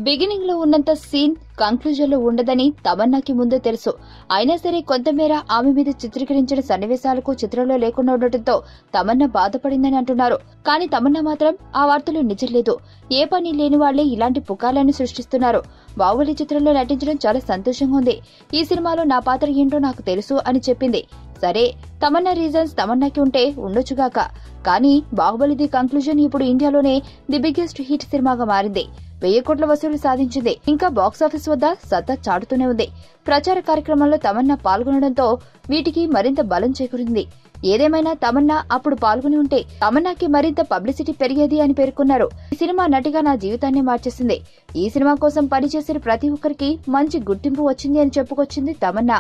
Beginning లో ఉన్నంత scene conclusion లో ఉండదని తమన్నాకి ముందే తెలుసు. అయినా సరే కొంతమేర ఆమె మీద చిత్రీకరించిన సన్నివేశాలకు చిత్రంలో లేకుండా ఉండటంతో తమన్నా బాధపడిందని అంటున్నారు. కానీ తమన్నా మాత్రం ఆ వార్తలు నిజం లేదు, ఏ పని లేని వాళ్లే ఇలాంటి పుకార్లను సృష్టిస్తున్నారు. బాహుబలి చిత్రంలో నటించడం చాలా సంతోషంగా ఉంది. ఈ సినిమాలో నా పాత్ర ఏంటో నాకు తెలుసు అని చెప్పింది. సరే, తమన్నా రీజన్స్ తమన్నాకి ఉంటే ఉండొచ్చుగాక, కానీ బాహుబలి ది కంక్లూజన్ ఇప్పుడు ఇండియాలోనే ది బిగ్గెస్ట్ హిట్ సినిమాగా మారింది. 1000 కోట్ల వసూలు సాధించింది. ఇంకా బాక్సాఫీస్ వద్ద సత్తా చాటుతూనే ఉంది. ప్రచార కార్యక్రమాల్లో తమన్నా పాల్గొనడంతో వీటికి మరింత బలం చేకూరింది. ఏదేమైనా తమన్నా అప్పుడు పాల్గొని ఉంటే తమన్నాకి మరింత పబ్లిసిటీ పెరిగేది అని పేర్కొన్నారు. ఈ సినిమా నటిగా నా జీవితాన్ని మార్చేసింది. ఈ సినిమా కోసం పనిచేసిన ప్రతి ఒక్కరికి మంచి గుర్తింపు వచ్చింది అని చెప్పుకొచ్చింది తమన్నా.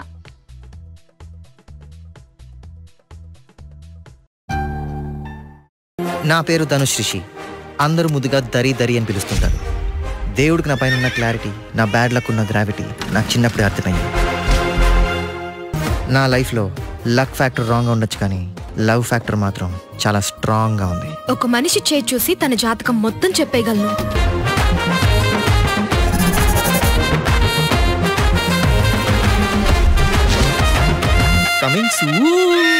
నా పేరు ధనుష్ రిషి. అందరూ ముద్దుగా దరి దరి అని పిలుస్తుంటారు. దేవుడికి నా పైన ఉన్న క్లారిటీ, నా బ్యాడ్ లక్ ఉన్న గ్రావిటీ నాకు చిన్నప్పుడే అర్థమైంది. నా లైఫ్లో లక్ ఫ్యాక్టర్ రాంగ్గా ఉండొచ్చు, కానీ లవ్ ఫ్యాక్టర్ మాత్రం చాలా స్ట్రాంగ్గా ఉంది. ఒక మనిషి చేయి చూసి తన జాతకం మొత్తం చెప్పేయగలను. Coming soon.